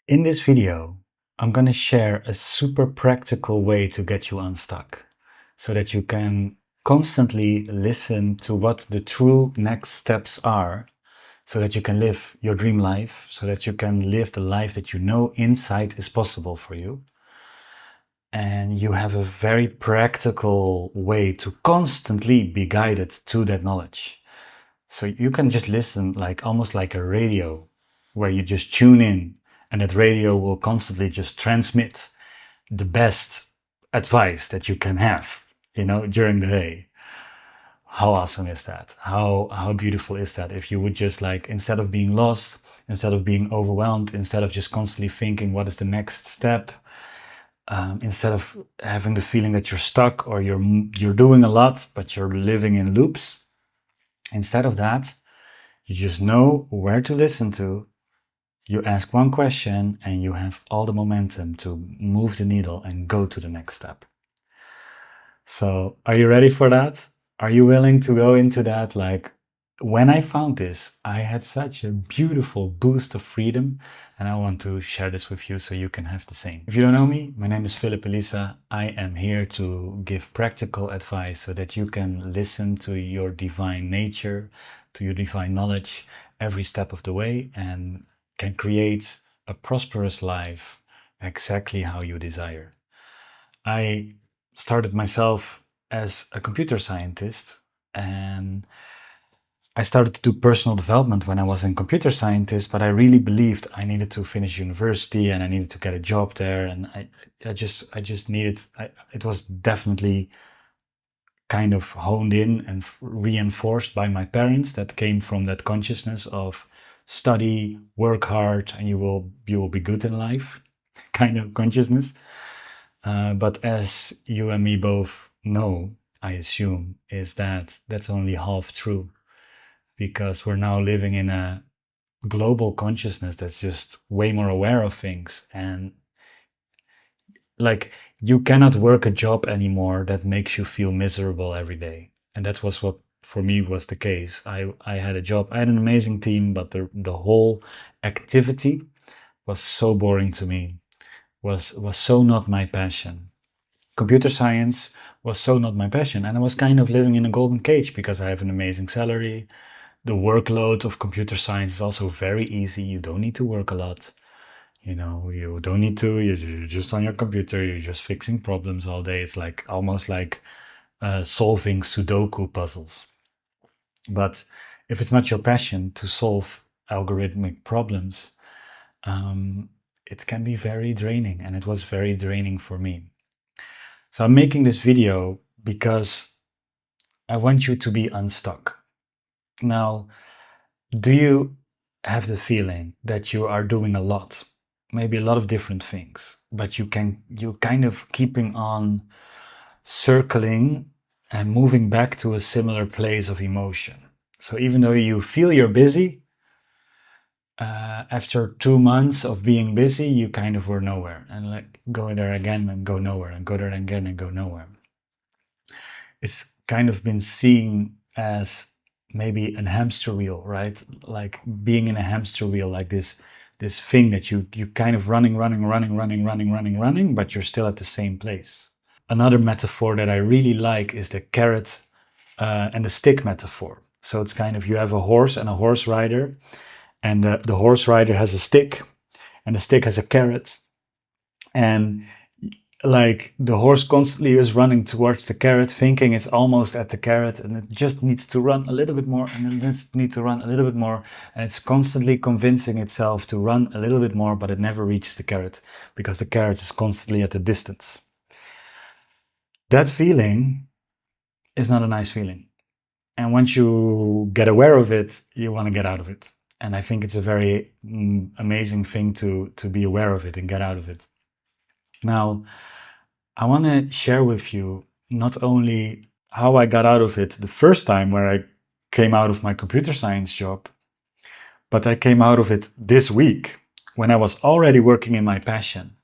In this video, I'm going to share a super practical way to get you unstuck so that you can constantly listen to what the true next steps are so that you can live your dream life, so that you can live the life that you know inside is possible for you. And you have a very practical way to constantly be guided to that knowledge. So you can just listen like almost like a radio where you just tune in and that radio will constantly just transmit the best advice that you can have, during the day. How awesome is that? How beautiful is that? If you would just like, instead of being lost, instead of being overwhelmed, instead of just constantly thinking what is the next step, instead of having the feeling that you're stuck or you're doing a lot but you're living in loops, instead of that, you just know where to listen to. You ask one question and you have all the momentum to move the needle and go to the next step. So, are you ready for that? Are you willing to go into that? Like, when I found this, I had such a beautiful boost of freedom, and I want to share this with you so you can have the same. If you don't know me, my name is Elisa. I am here to give practical advice so that you can listen to your divine nature, to your divine knowledge every step of the way, and can create a prosperous life exactly how you desire. I started myself as a computer scientist, and I started to do personal development when I was in computer science, but I really believed I needed to finish university and I needed to get a job there. And I just needed, it was definitely kind of honed in and reinforced by my parents that came from that consciousness of study, work hard, and you will be good in life kind of consciousness. But as you and me both know, I assume, is that that's only half true, because we're now living in a global consciousness that's just way more aware of things. And like, you cannot work a job anymore that makes you feel miserable every day. And that was what for me was the case. I had a job, I had an amazing team, but the whole activity was so boring to me, was so not my passion. Computer science was so not my passion, and I was kind of living in a golden cage because I have an amazing salary. The workload of computer science is also very easy. You don't need to work a lot. You don't need to. You're just on your computer. You're just fixing problems all day. It's like almost like solving Sudoku puzzles. But if it's not your passion to solve algorithmic problems, it can be very draining, and it was very draining for me. So I'm making this video because I want you to be unstuck. Now, do you have the feeling that you are doing a lot, maybe a lot of different things, but you kind of keeping on circling and moving back to a similar place of emotion? So even though you feel you're busy, after 2 months of being busy, you kind of were nowhere, and like go there again and go nowhere, and go there again and go nowhere. It's kind of been seen as maybe a hamster wheel, right? Like being in a hamster wheel, like this thing that you kind of running, but you're still at the same place. Another metaphor that I really like is the carrot and the stick metaphor. So it's kind of, you have a horse and a horse rider, and the horse rider has a stick, and the stick has a carrot, and like the horse constantly is running towards the carrot, thinking it's almost at the carrot, and it just needs to run a little bit more, and then just need to run a little bit more, and it's constantly convincing itself to run a little bit more, but it never reaches the carrot because the carrot is constantly at a distance. That feeling is not a nice feeling, and once you get aware of it, you want to get out of it. And I think it's a very amazing thing to be aware of it and get out of it. Now, I want to share with you not only how I got out of it the first time where I came out of my computer science job, but I came out of it this week when I was already working in my passion,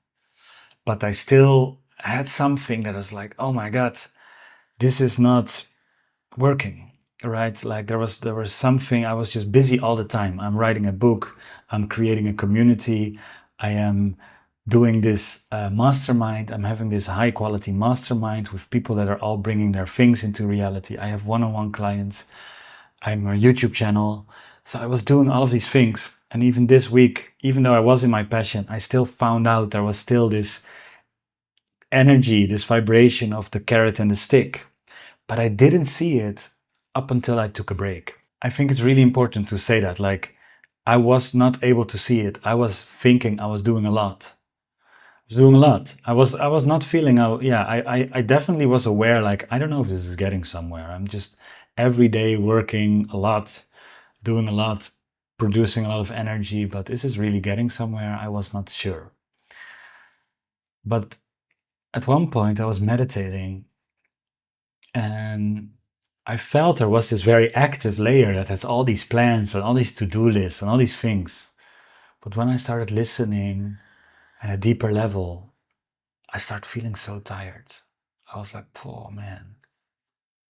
but I still had something that was like, oh my God, this is not working, right? Like there was something, I was just busy all the time. I'm writing a book, I'm creating a community, I am doing this mastermind. I'm having this high quality mastermind with people that are all bringing their things into reality. I have one-on-one clients. I'm a YouTube channel. So I was doing all of these things. And even this week, even though I was in my passion, I still found out there was still this energy, this vibration of the carrot and the stick. But I didn't see it up until I took a break. I think it's really important to say that. Like, I was not able to see it. I was thinking I was doing a lot. I was doing a lot. I was not feeling. I definitely was aware. Like, I don't know if this is getting somewhere. I'm just every day working a lot, doing a lot, producing a lot of energy. But is this really getting somewhere? I was not sure. But at one point, I was meditating, and I felt there was this very active layer that has all these plans and all these to-do lists and all these things. But when I started listening at a deeper level, I started feeling so tired. I was like, oh man,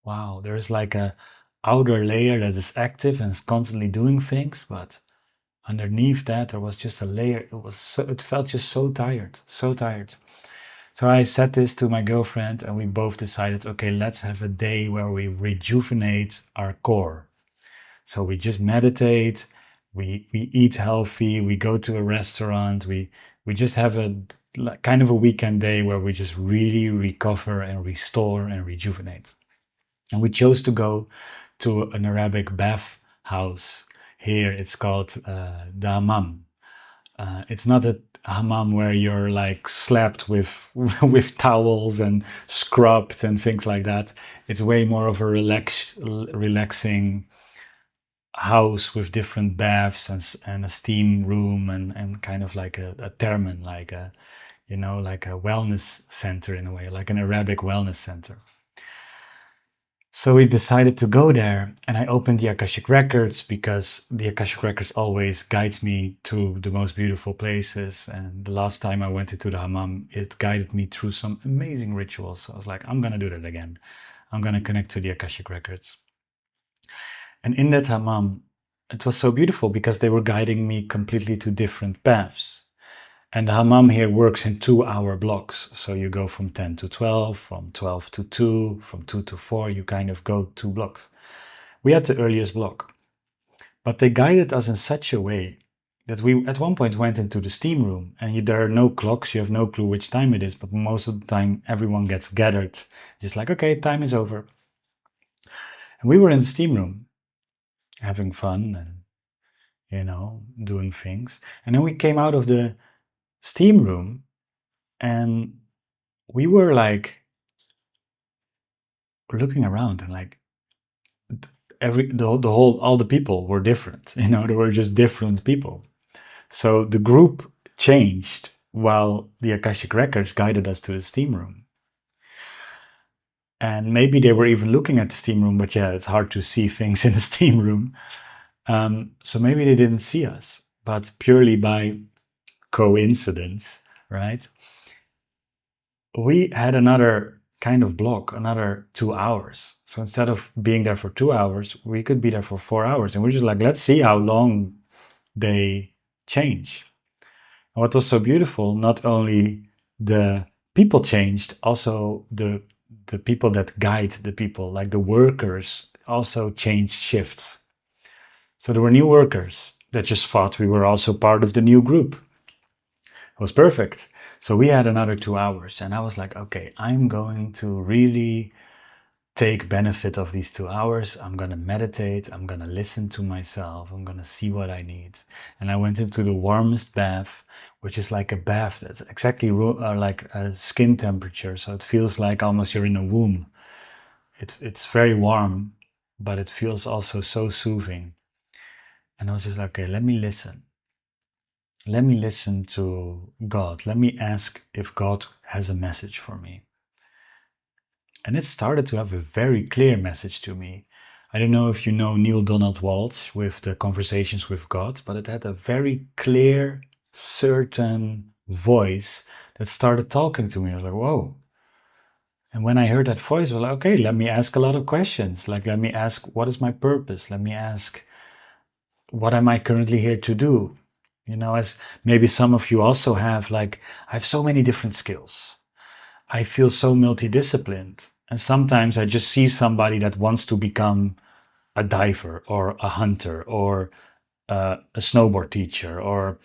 wow, there's like a outer layer that is active and is constantly doing things, but underneath that there was just a layer. It felt just so tired, so tired. So I said this to my girlfriend, and we both decided, okay, let's have a day where we rejuvenate our core. So we just meditate, we eat healthy, we go to a restaurant, we just have a kind of a weekend day where we just really recover and restore and rejuvenate. And we chose to go to an Arabic bath house. Here it's called the hammam. It's not a hammam where you're like slapped with with towels and scrubbed and things like that. It's way more of a relaxing house with different baths and a steam room and kind of like a thermen, like a like a wellness center in a way, like an Arabic wellness center. So we decided to go there, and I opened the Akashic Records because the Akashic Records always guides me to the most beautiful places. And the last time I went into the hammam, it guided me through some amazing rituals. So I was like, I'm gonna do that again. I'm gonna connect to the Akashic Records. And in that hammam, it was so beautiful because they were guiding me completely to different paths. And the hammam here works in 2-hour blocks. So you go from 10 to 12, from 12 to 2, from 2 to 4, you kind of go 2 blocks. We had the earliest block, but they guided us in such a way that we at one point went into the steam room, and there are no clocks, you have no clue which time it is, but most of the time everyone gets gathered, just like, okay, time is over. And we were in the steam room having fun and, doing things. And then we came out of the steam room, and we were like looking around, and like all the people were different. There were just different people. So the group changed while the Akashic Records guided us to the steam room. And maybe they were even looking at the steam room, but yeah, it's hard to see things in the steam room. So maybe they didn't see us, but purely by coincidence, right? We had another kind of block, another 2 hours. So instead of being there for 2 hours, we could be there for 4 hours. And we're just like, let's see how long they change. And what was so beautiful, not only the people changed, also the people that guide the people, like the workers, also changed shifts. So there were new workers that just thought we were also part of the new group. It was perfect. So we had another 2 hours, and I was like, okay, I'm going to really take benefit of these 2 hours. I'm going to meditate. I'm going to listen to myself. I'm going to see what I need. And I went into the warmest bath, which is like a bath that's exactly like a skin temperature. So it feels like almost you're in a womb. It's very warm, but it feels also so soothing. And I was just like, okay, let me listen. Let me listen to God. Let me ask if God has a message for me. And it started to have a very clear message to me. I don't know if you know Neil Donald Walsh with the Conversations with God, but it had a very clear, certain voice that started talking to me. I was like, whoa. And when I heard that voice, I was like, okay, let me ask a lot of questions. Like, let me ask, what is my purpose? Let me ask, what am I currently here to do? As maybe some of you also have, like, I have so many different skills. I feel so multidisciplined. And sometimes I just see somebody that wants to become a diver or a hunter or a snowboard teacher, or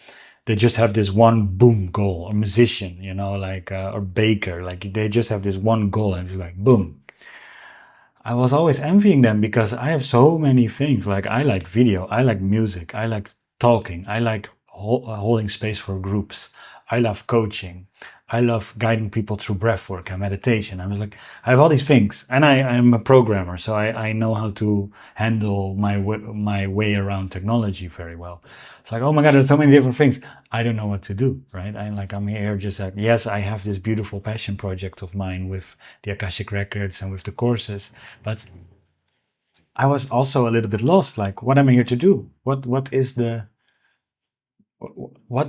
they just have this one boom goal, or musician, like or baker, like they just have this one goal and it's like boom. I was always envying them because I have so many things. Like I like video, I like music, I like talking, I like holding space for groups, I love coaching, I love guiding people through breath work and meditation. I was like, I have all these things, and I'm a programmer, so I know how to handle my way around technology very well. It's like, oh my God, there's so many different things. I don't know what to do, right? I'm here just like, yes, I have this beautiful passion project of mine with the Akashic Records and with the courses, but I was also a little bit lost. Like, what am I here to do? What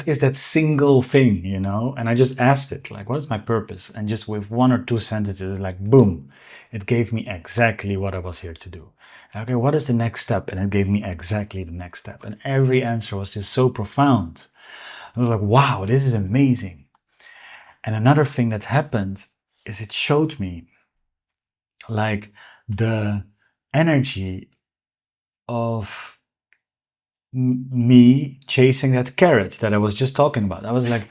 is that single thing, And I just asked it, like, what is my purpose? And just with one or two sentences, like, boom, it gave me exactly what I was here to do. Okay, what is the next step? And it gave me exactly the next step. And every answer was just so profound. I was like, wow, this is amazing. And another thing that happened is it showed me, like, the energy of me chasing that carrot that I was just talking about. I was like,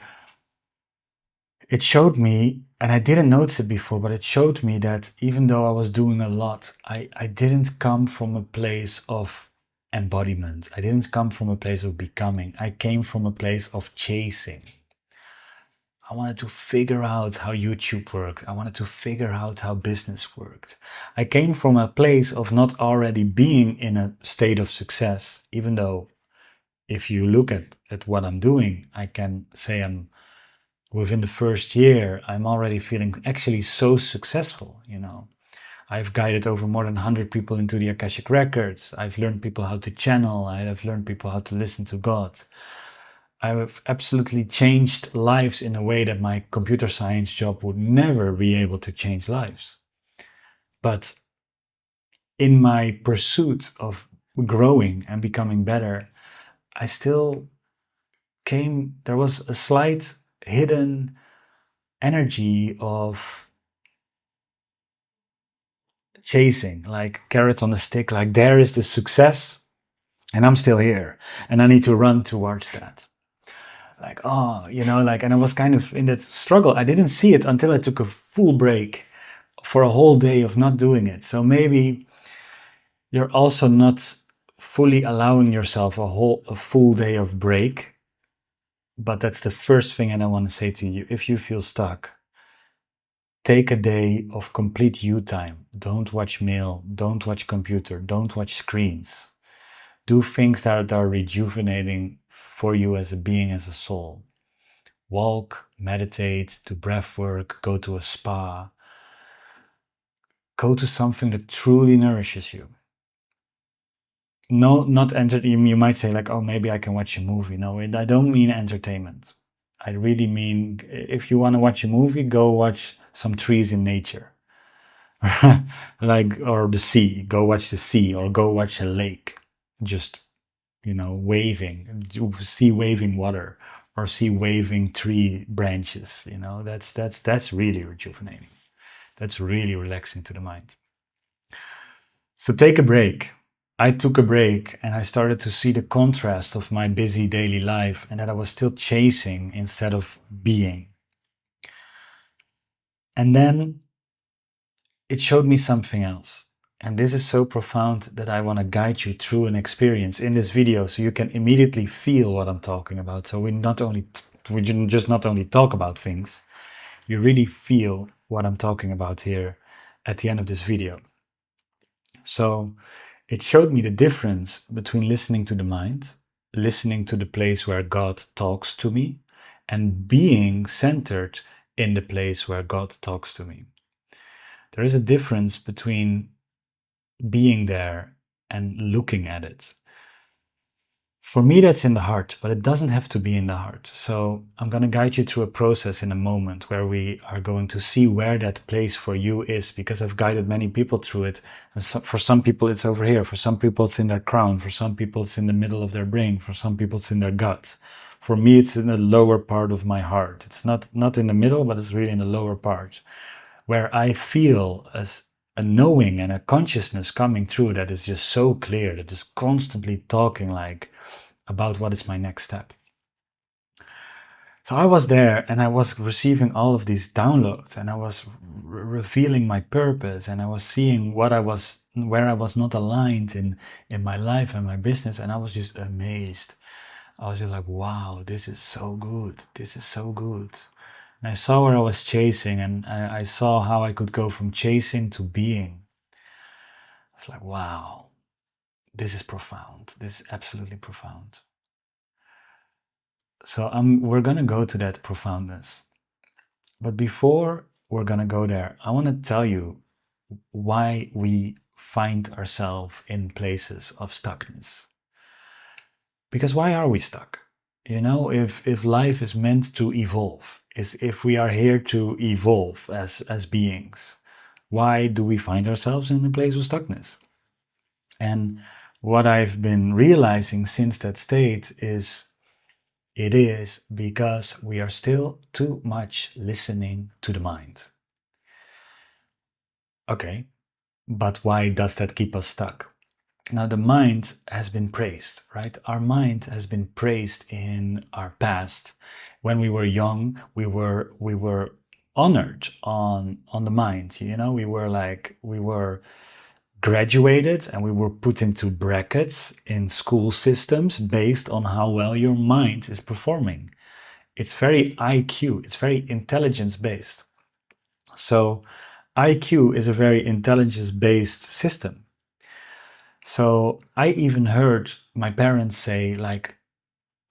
it showed me, and I didn't notice it before, but it showed me that even though I was doing a lot, I didn't come from a place of embodiment. I didn't come from a place of becoming. I came from a place of chasing. I wanted to figure out how YouTube worked. I wanted to figure out how business worked. I came from a place of not already being in a state of success, even though if you look at what I'm doing, I can say I'm within the first year, I'm already feeling actually so successful, I've guided over more than 100 people into the Akashic Records. I've learned people how to channel. I have learned people how to listen to God. I have absolutely changed lives in a way that my computer science job would never be able to change lives. But in my pursuit of growing and becoming better, I still there was a slight hidden energy of chasing, like carrot on a stick, like there is the success and I'm still here and I need to run towards that. Like, oh, and I was kind of in that struggle. I didn't see it until I took a full break for a whole day of not doing it. So maybe you're also not fully allowing yourself a full day of break. But that's the first thing I want to say to you. If you feel stuck, take a day of complete you time. Don't watch mail, don't watch computer, don't watch screens. Do things that are rejuvenating for you as a being, as a soul. Walk, meditate, do breath work, go to a spa. Go to something that truly nourishes you. No, not entertainment. You might say like, oh, maybe I can watch a movie. No, I don't mean entertainment. I really mean, if you want to watch a movie, go watch some trees in nature. Or the sea, go watch the sea, or go watch a lake. Just, waving, see waving water, or see waving tree branches. That's really rejuvenating. That's really relaxing to the mind. So take a break. I took a break and I started to see the contrast of my busy daily life and that I was still chasing instead of being. And then it showed me something else. And this is so profound that I want to guide you through an experience in this video so you can immediately feel what I'm talking about. So we just not only talk about things, you really feel what I'm talking about here at the end of this video. So it showed me the difference between listening to the mind, listening to the place where God talks to me, and being centered in the place where God talks to me. There is a difference between being there and looking at it. For me, that's in the heart, but it doesn't have to be in the heart. So I'm going to guide you through a process in a moment where we are going to see where that place for you is, because I've guided many people through it. And so, for some people, it's over here. For some people, it's in their crown. For some people, it's in the middle of their brain. For some people, it's in their gut. For me, it's in the lower part of my heart. It's not in the middle, but it's really in the lower part, where I feel as a knowing and a consciousness coming through that is just so clear, that is constantly talking like about what is my next step. So I was there and I was receiving all of these downloads, and I was revealing my purpose, and I was seeing where I was not aligned in my life and my business, and I was just amazed. I was just like, wow, this is so good. This is so good. And I saw where I was chasing, and I saw how I could go from chasing to being. It's like, wow, this is profound. This is absolutely profound. So we're gonna go to that profoundness. But before we're gonna go there, I want to tell you why we find ourselves in places of stuckness. Because why are we stuck? You know, if life is meant to evolve, is if we are here to evolve as beings, why do we find ourselves in a place of stuckness? And what I've been realizing since that state is it is because we are still too much listening to the mind. Okay, but why does that keep us stuck? Now, the mind has been praised, right? Our mind has been praised in our past. When we were young, we were honored on the mind. You know, we were graduated and we were put into brackets in school systems based on how well your mind is performing. It's very IQ, it's very intelligence based. So IQ is a very intelligence based system. So I even heard my parents say, like,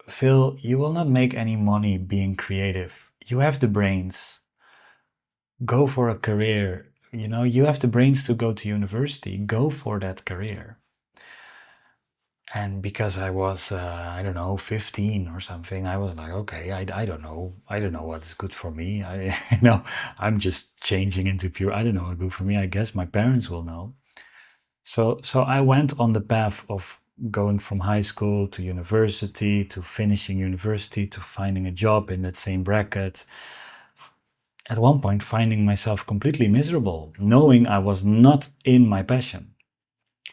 Phil, you will not make any money being creative. You have the brains. Go for a career. You know, you have the brains to go to university. Go for that career. And because I was, I don't know, 15 or something, I was like, okay, I don't know. I don't know what's good for me. I'm just changing into pure, I don't know what's good for me. I guess my parents will know. So I went on the path of going from high school to university, to finishing university, to finding a job in that same bracket. At one point, finding myself completely miserable, knowing I was not in my passion.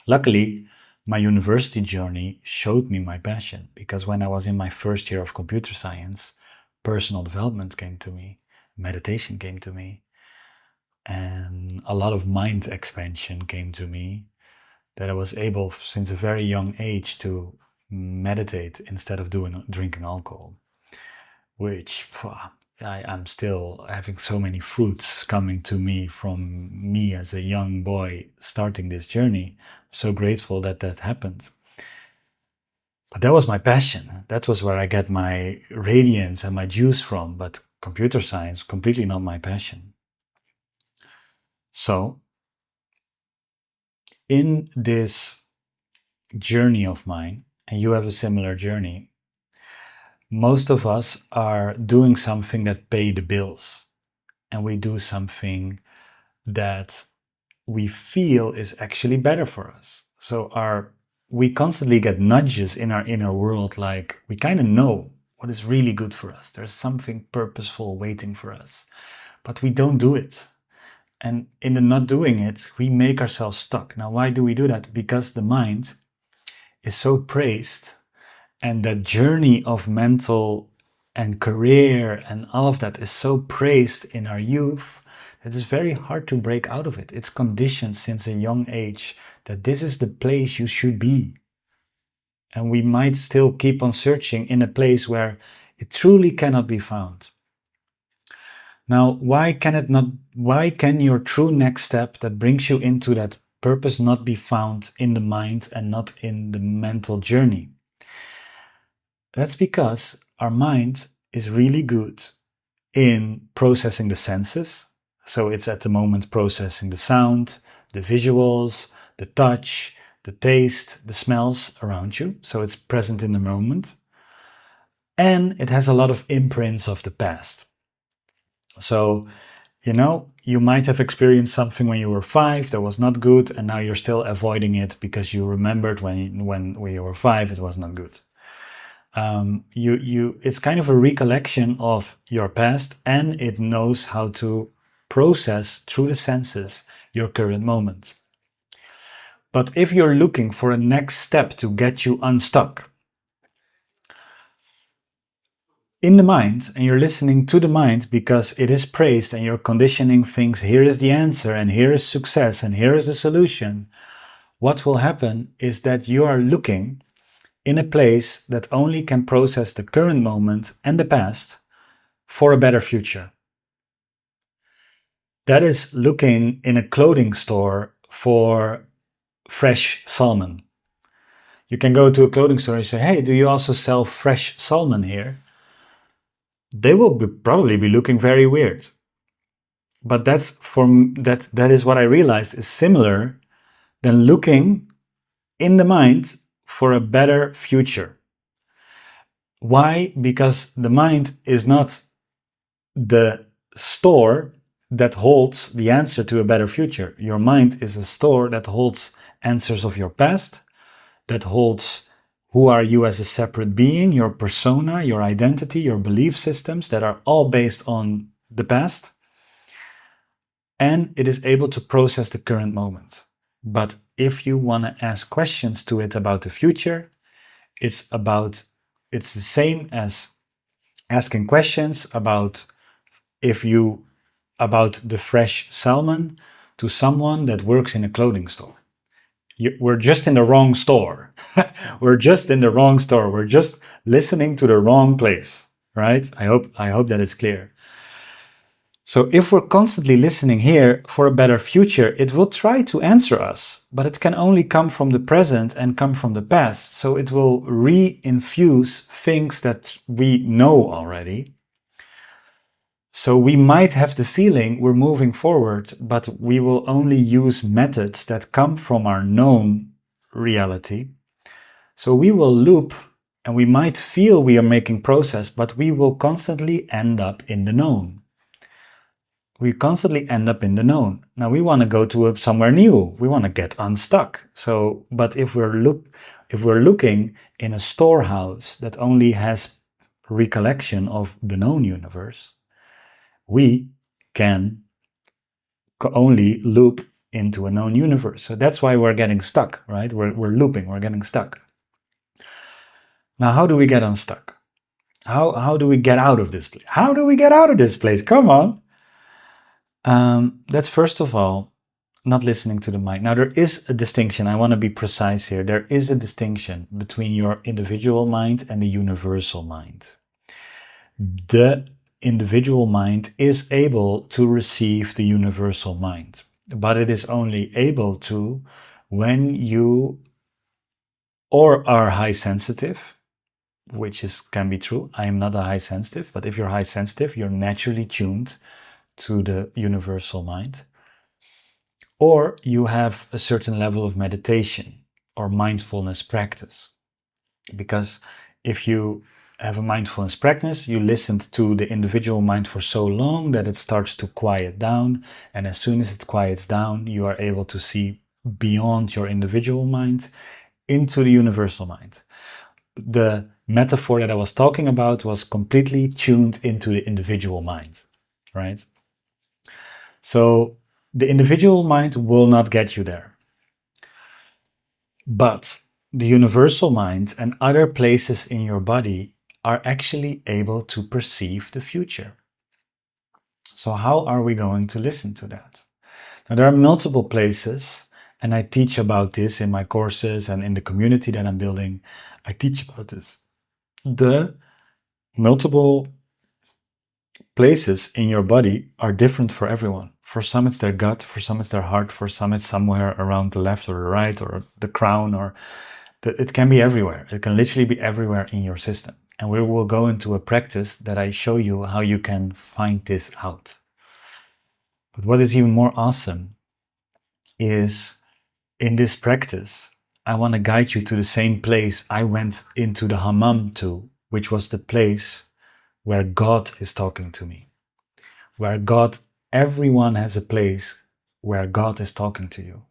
Luckily, my university journey showed me my passion, because when I was in my first year of computer science, personal development came to me, meditation came to me, and a lot of mind expansion came to me, that I was able since a very young age to meditate instead of drinking alcohol, which I'm still having so many fruits coming to me from me as a young boy starting this journey. I'm so grateful that that happened. But that was my passion. That was where I get my radiance and my juice from. But computer science, completely not my passion. So, in this journey of mine, and you have a similar journey, most of us are doing something that pay the bills, and we do something that we feel is actually better for us. So we constantly get nudges in our inner world, like we kind of know what is really good for us. There's something purposeful waiting for us, but we don't do it. And in the not doing it, we make ourselves stuck. Now, why do we do that? Because the mind is so praised, and the journey of mental and career and all of that is so praised in our youth, it is very hard to break out of it. It's conditioned since a young age that this is the place you should be. And we might still keep on searching in a place where it truly cannot be found. Now, why can your true next step that brings you into that purpose not be found in the mind and not in the mental journey? That's because our mind is really good in processing the senses. So it's at the moment processing the sound, the visuals, the touch, the taste, the smells around you. So it's present in the moment. And it has a lot of imprints of the past. So, you might have experienced something when you were 5 that was not good, and now you're still avoiding it because you remembered when you were 5 it was not good. It's kind of a recollection of your past, and it knows how to process through the senses your current moment. But if you're looking for a next step to get you unstuck in the mind, and you're listening to the mind because it is praised, and you're conditioning things, here is the answer, and here is success, and here is the solution, what will happen is that you are looking in a place that only can process the current moment and the past for a better future. That is looking in a clothing store for fresh salmon. You can go to a clothing store and say, hey, do you also sell fresh salmon here? They will probably be looking very weird. But that is what I realized is similar than looking in the mind for a better future. Why? Because the mind is not the store that holds the answer to a better future. Your mind is a store that holds answers of your past, that holds who are you as a separate being, your persona, your identity, your belief systems that are all based on the past. And it is able to process the current moment. But if you want to ask questions to it about the future, it's the same as asking questions about the fresh salmon to someone that works in a clothing store. We're just in the wrong store. We're just in the wrong store. We're just listening to the wrong place, right? I hope that it's clear. So if we're constantly listening here for a better future, it will try to answer us, but it can only come from the present and come from the past. So it will re-infuse things that we know already. So we might have the feeling we're moving forward, but we will only use methods that come from our known reality. So we will loop, and we might feel we are making progress, but we will constantly end up in the known. We constantly end up in the known. Now we want to go to somewhere new. We want to get unstuck. But if we're looking in a storehouse that only has recollection of the known universe, we can only loop into a known universe. So that's why we're getting stuck, right? We're looping, we're getting stuck. Now, how do we get unstuck? How do we get out of this place? How do we get out of this place? Come on. That's first of all, not listening to the mind. Now, there is a distinction. I want to be precise here. There is a distinction between your individual mind and the universal mind. The individual mind is able to receive the universal mind, but it is only able to when you are high sensitive, which can be true. I am not a high sensitive, but if you're high sensitive, you're naturally tuned to the universal mind, or you have a certain level of meditation or mindfulness practice. Because if you have a mindfulness practice, you listened to the individual mind for so long that it starts to quiet down, and as soon as it quiets down, you are able to see beyond your individual mind into the universal mind. The metaphor that I was talking about was completely tuned into the individual mind, right? So the individual mind will not get you there. But the universal mind and other places in your body are actually able to perceive the future. So how are we going to listen to that? Now, there are multiple places, and I teach about this in my courses and in the community that I'm building. I teach about this. The multiple places in your body are different for everyone. For some it's their gut, for some it's their heart, for some it's somewhere around the left or the right or the crown, or it can be everywhere. It can literally be everywhere in your system. And we will go into a practice that I show you how you can find this out. But what is even more awesome is in this practice, I want to guide you to the same place I went into the hammam to, which was the place where God is talking to me. Everyone has a place where God is talking to you.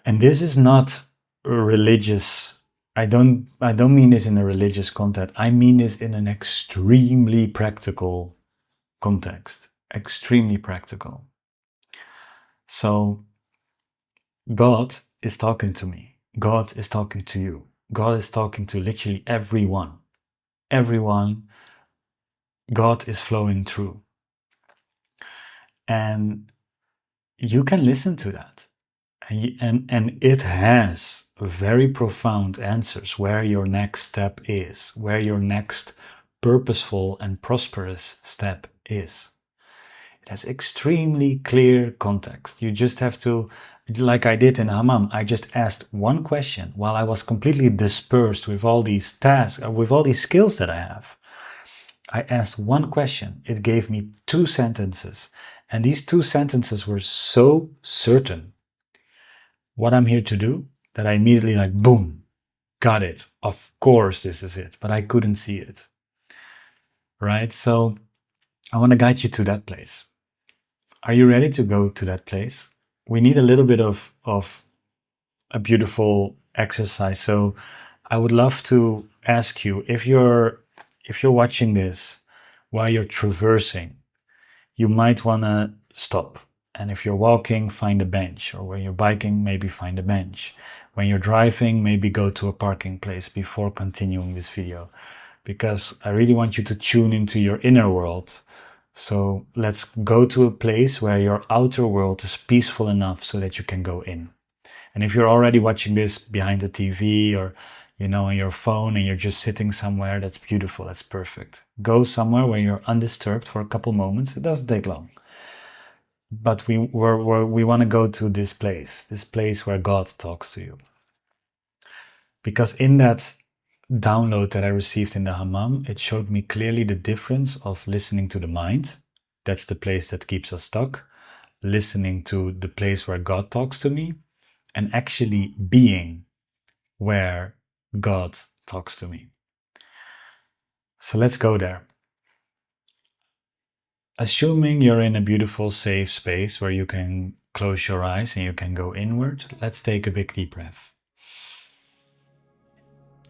And this is not a religious I don't mean this in a religious context. I mean this in an extremely practical context. Extremely practical. So God is talking to me. God is talking to you. God is talking to literally everyone. Everyone, God is flowing through. And you can listen to that. And it has very profound answers where your next step is, where your next purposeful and prosperous step is. It has extremely clear context. You just have to, like I did in Hammam, I just asked one question while I was completely dispersed with all these tasks, with all these skills that I have. I asked one question. It gave me 2 sentences. And these 2 sentences were so certain what I'm here to do that I immediately like, boom, got it. Of course, this is it. But I couldn't see it. Right? So I want to guide you to that place. Are you ready to go to that place? We need a little bit of a beautiful exercise. So I would love to ask you if you're watching this while you're traversing, you might want to stop. And if you're walking, find a bench. Or when you're biking, maybe find a bench. When you're driving, maybe go to a parking place before continuing this video. Because I really want you to tune into your inner world. So let's go to a place where your outer world is peaceful enough so that you can go in. And if you're already watching this behind the TV or on your phone and you're just sitting somewhere, that's beautiful, that's perfect. Go somewhere where you're undisturbed for a couple moments. It doesn't take long. But we want to go to this place where God talks to you. Because in that download that I received in the Hammam, it showed me clearly the difference of listening to the mind. That's the place that keeps us stuck. Listening to the place where God talks to me, and actually being where God talks to me. So let's go there. Assuming you're in a beautiful, safe space where you can close your eyes and you can go inward, let's take a big deep breath.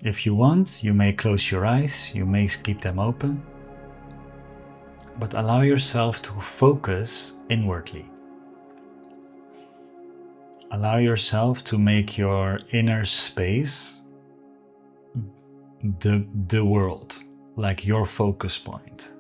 If you want, you may close your eyes, you may keep them open, but allow yourself to focus inwardly. Allow yourself to make your inner space the world, like your focus point.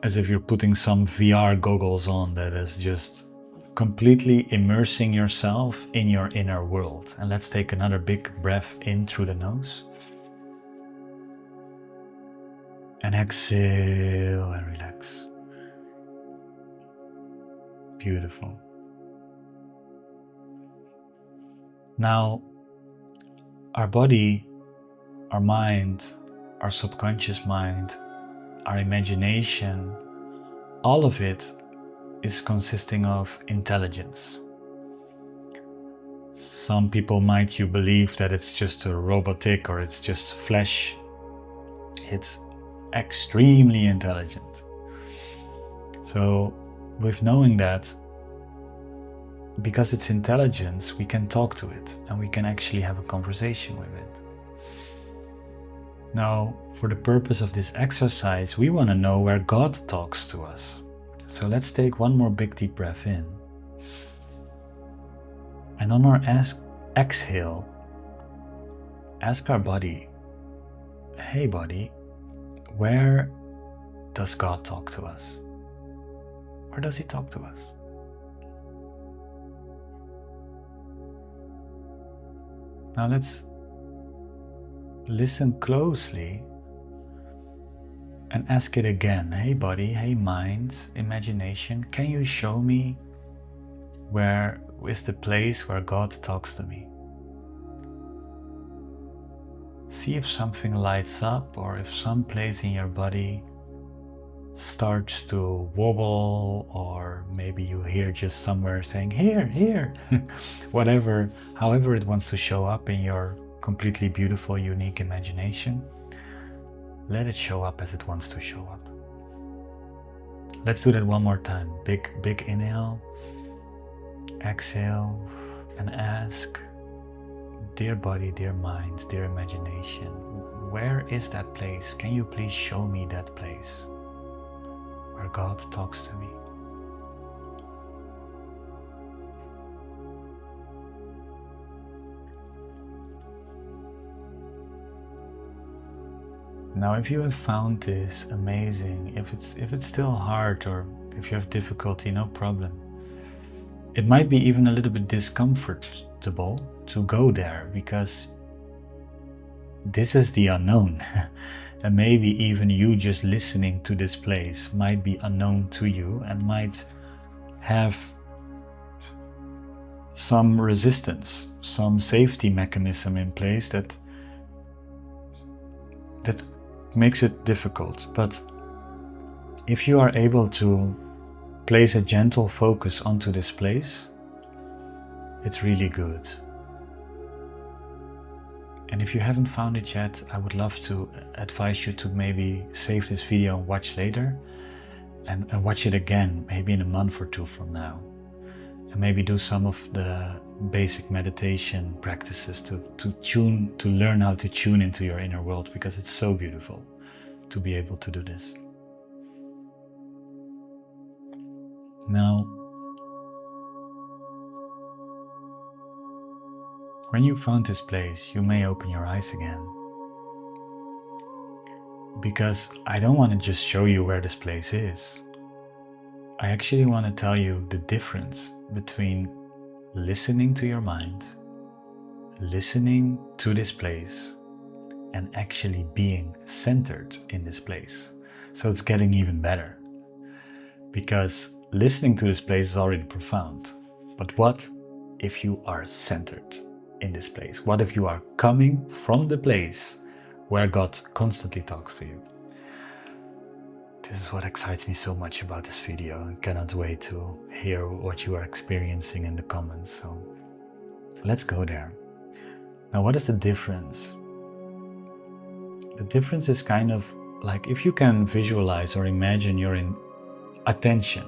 As if you're putting some VR goggles on that is just completely immersing yourself in your inner world. And let's take another big breath in through the nose. And exhale and relax. Beautiful. Now, our body, our mind, our subconscious mind, our imagination, all of it is consisting of intelligence. Some people might believe that it's just a robotic or it's just flesh. It's extremely intelligent. So with knowing that, because it's intelligence, we can talk to it and we can actually have a conversation with it. Now, for the purpose of this exercise, we want to know where God talks to us. So let's take one more big deep breath in. And on our exhale, ask our body, hey body, where does God talk to us? Where does He talk to us? Now let's listen closely and ask it again. Hey body, hey mind, imagination, can you show me where is the place where God talks to me? See if something lights up or if some place in your body starts to wobble, or maybe you hear just somewhere saying, here, whatever, however it wants to show up in your completely beautiful, unique imagination. Let it show up as it wants to show up. Let's do that one more time. Big inhale, exhale, and ask, Dear body, dear mind, dear imagination, where is that place? Can you please show me that place where God talks to me? Now, if you have found this amazing, if it's still hard or if you have difficulty, no problem. It might be even a little bit discomfortable to go there because this is the unknown. And maybe even you just listening to this place might be unknown to you and might have some resistance, some safety mechanism in place that makes it difficult. But if you are able to place a gentle focus onto this place, it's really good. And if you haven't found it yet, I would love to advise you to maybe save this video and watch later and watch it again, maybe in a month or two from now. And maybe do some of the basic meditation practices to learn how to tune into your inner world, because it's so beautiful to be able to do this. Now, when you found this place, you may open your eyes again, because I don't want to just show you where this place is. I actually want to tell you the difference between listening to your mind, listening to this place, and actually being centered in this place. So it's getting even better, because listening to this place is already profound. But what if you are centered in this place? What if you are coming from the place where God constantly talks to you? This is what excites me so much about this video, and cannot wait to hear what you are experiencing in the comments. So let's go there. Now, what is the difference? The difference is kind of like if you can visualize or imagine you're in attention,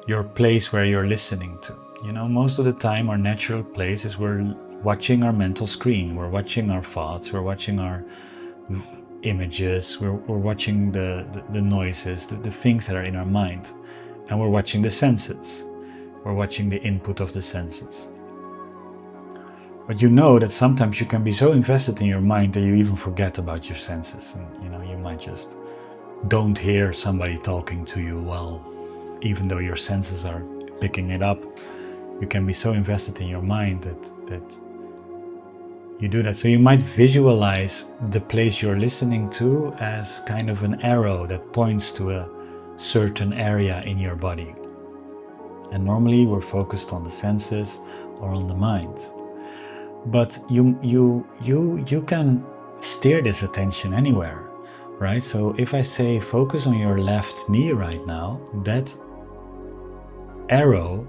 your place where you're listening to. You know, most of the time our natural place is we're watching our mental screen, we're watching our thoughts, we're watching our images, we're watching the noises, the things that are in our mind, and we're watching the senses, we're watching the input of the senses. But you know that sometimes you can be so invested in your mind that you even forget about your senses, and you know, you might just don't hear somebody talking to you well, even though your senses are picking it up. You can be so invested in your mind that you do that. So you might visualize the place you're listening to as kind of an arrow that points to a certain area in your body. And normally we're focused on the senses or on the mind. But you can steer this attention anywhere, right? So if I say focus on your left knee right now, that arrow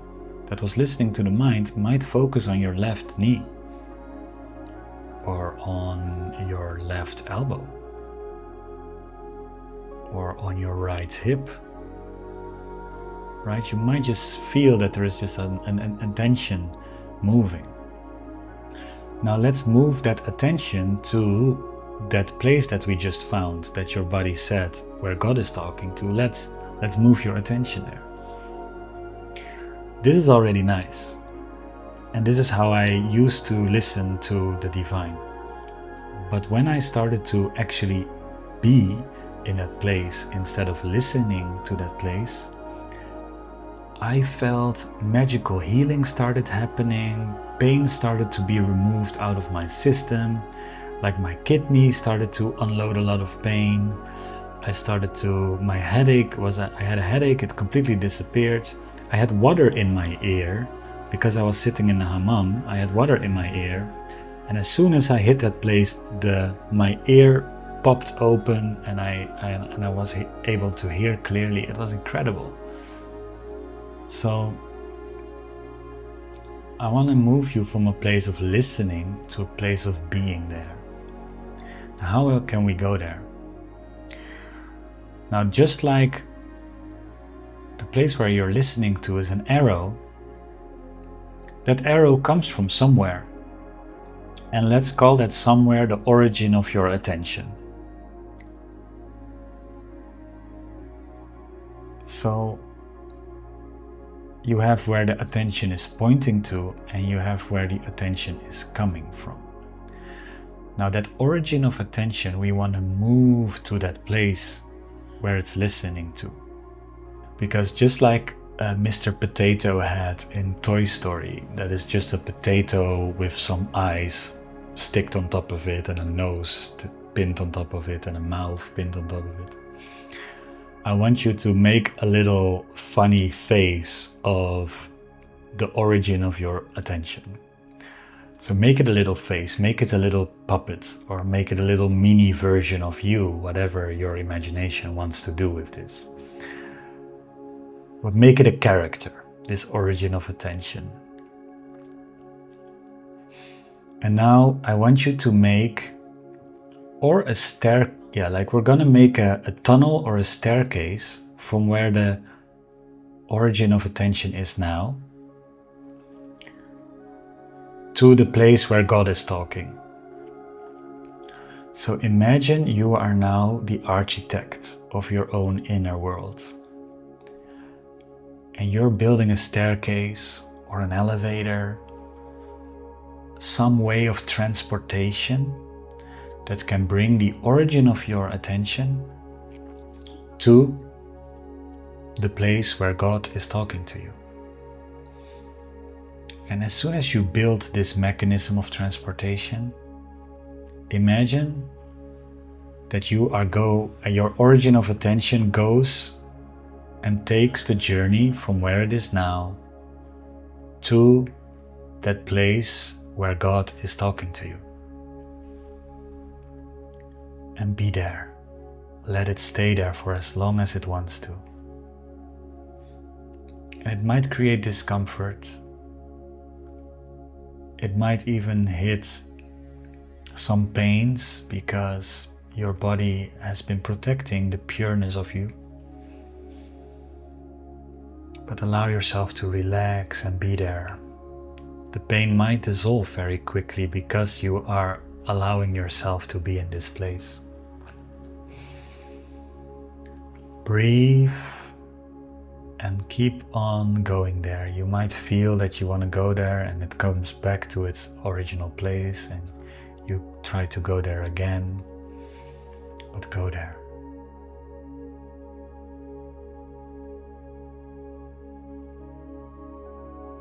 that was listening to the mind might focus on your left knee, or on your left elbow, or on your right hip, right? You might just feel that there is just an attention moving. Now let's move that attention to that place that we just found, that your body said where God is talking to. Let's move your attention there. This is already nice. And this is how I used to listen to the divine. But when I started to actually be in that place instead of listening to that place, I felt magical healing started happening, pain started to be removed out of my system, like my kidney started to unload a lot of pain. I had a headache, it completely disappeared. I had water in my ear because I was sitting in the hammam. I had water in my ear, and as soon as I hit that place, my ear popped open and I was able to hear clearly. It was incredible. So I want to move you from a place of listening to a place of being there. Now, how can we go there? Now, just like the place where you're listening to is an arrow, that arrow comes from somewhere. And let's call that somewhere the origin of your attention. So you have where the attention is pointing to, and you have where the attention is coming from. Now that origin of attention, we want to move to that place where it's listening to. Because just like Mr. Potato had in Toy Story, that is just a potato with some eyes sticked on top of it and a nose pinned on top of it and a mouth pinned on top of it. I want you to make a little funny face of the origin of your attention. So make it a little face, make it a little puppet, or make it a little mini version of you, whatever your imagination wants to do with this. But make it a character, this origin of attention. And now I want you to make, or a like we're gonna make a tunnel or a staircase from where the origin of attention is now to the place where God is talking. So imagine you are now the architect of your own inner world. And you're building a staircase or an elevator, some way of transportation that can bring the origin of your attention to the place where God is talking to you. And as soon as you build this mechanism of transportation, imagine that your origin of attention goes and takes the journey from where it is now to that place where God is talking to you. And be there. Let it stay there for as long as it wants to. And it might create discomfort. It might even hit some pains because your body has been protecting the pureness of you. But allow yourself to relax and be there. The pain might dissolve very quickly because you are allowing yourself to be in this place. Breathe and keep on going there. You might feel that you want to go there and it comes back to its original place and you try to go there again, but go there.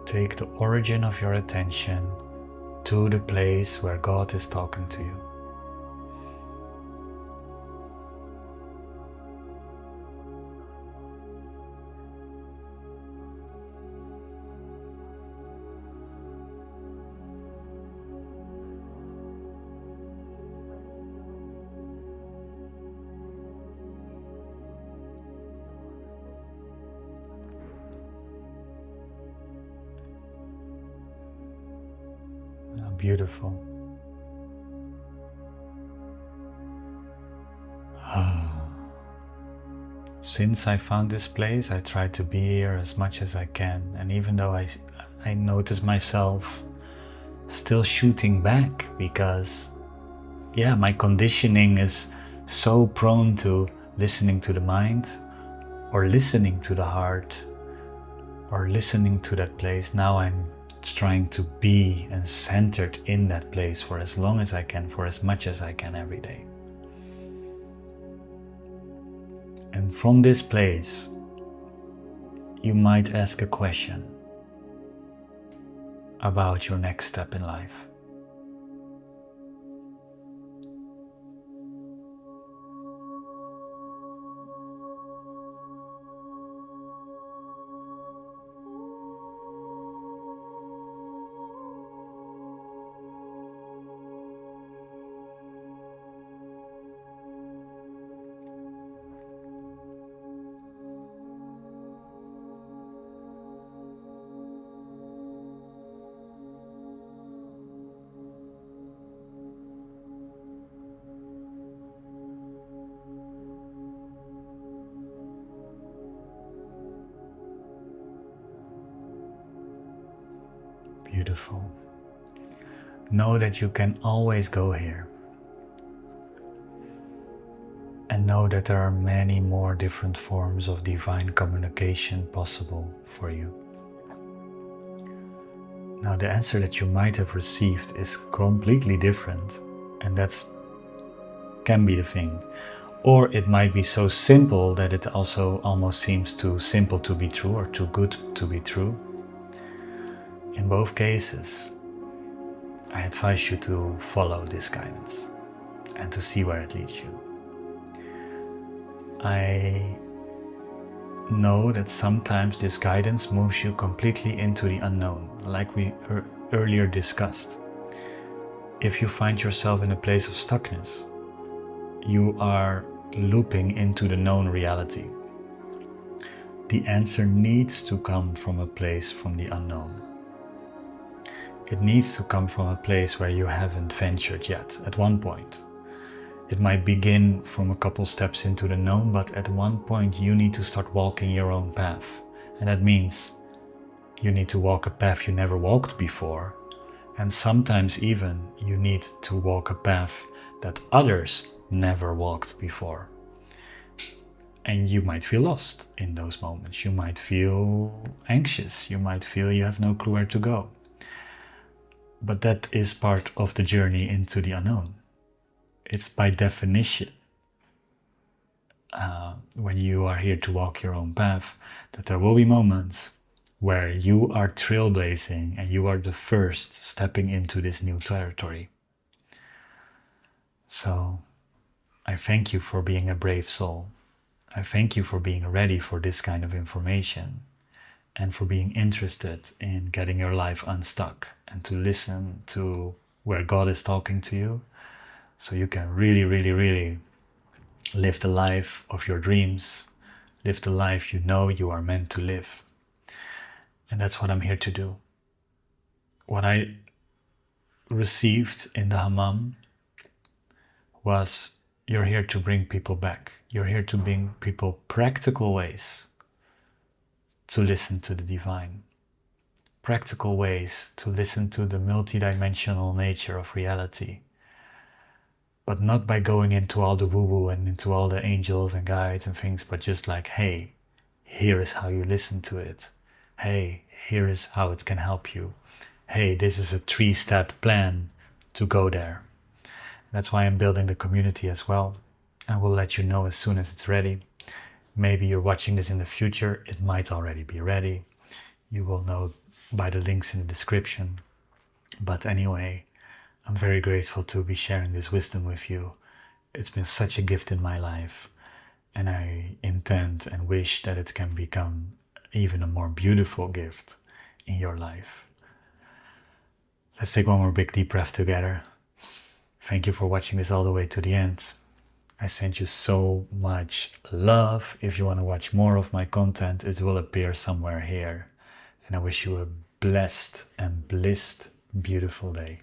Take the origin of your attention to the place where God is talking to you. Beautiful. Since I found this place, I try to be here as much as I can. And even though I notice myself still shooting back because, my conditioning is so prone to listening to the mind or listening to the heart or listening to that place. Now I'm trying to be and centered in that place for as long as I can, for as much as I can every day. And from this place, you might ask a question about your next step in life. Beautiful. Know that you can always go here. And know that there are many more different forms of divine communication possible for you. Now, the answer that you might have received is completely different, and that can be the thing. Or it might be so simple that it also almost seems too simple to be true or too good to be true. In both cases, I advise you to follow this guidance and to see where it leads you. I know that sometimes this guidance moves you completely into the unknown, like we earlier discussed. If you find yourself in a place of stuckness, you are looping into the known reality. The answer needs to come from a place from the unknown. It needs to come from a place where you haven't ventured yet at one point. It might begin from a couple steps into the known, but at one point you need to start walking your own path. And that means you need to walk a path you never walked before. And sometimes even you need to walk a path that others never walked before. And you might feel lost in those moments. You might feel anxious. You might feel you have no clue where to go. But that is part of the journey into the unknown. It's by definition, when you are here to walk your own path, that there will be moments where you are trailblazing and you are the first stepping into this new territory. So I thank you for being a brave soul. I thank you for being ready for this kind of information and for being interested in getting your life unstuck and to listen to where God is talking to you, so you can really, really, really live the life of your dreams, live the life you know you are meant to live. And that's what I'm here to do. What I received in the hammam was, you're here to bring people back. You're here to bring people practical ways to listen to the divine. Practical ways to listen to the multidimensional nature of reality. But not by going into all the woo-woo and into all the angels and guides and things, but just like, hey, here is how you listen to it. Hey, here is how it can help you. Hey, this is a 3-step plan to go there. That's why I'm building the community as well. I will let you know as soon as it's ready. Maybe you're watching this in the future. It might already be ready. You will know by the links in the description. But anyway, I'm very grateful to be sharing this wisdom with you. It's been such a gift in my life, and I intend and wish that it can become even a more beautiful gift in your life. Let's take one more big deep breath together. Thank you for watching this all the way to the end. I send you so much love. If you want to watch more of my content, it will appear somewhere here. And I wish you a blessed and blissed, beautiful day.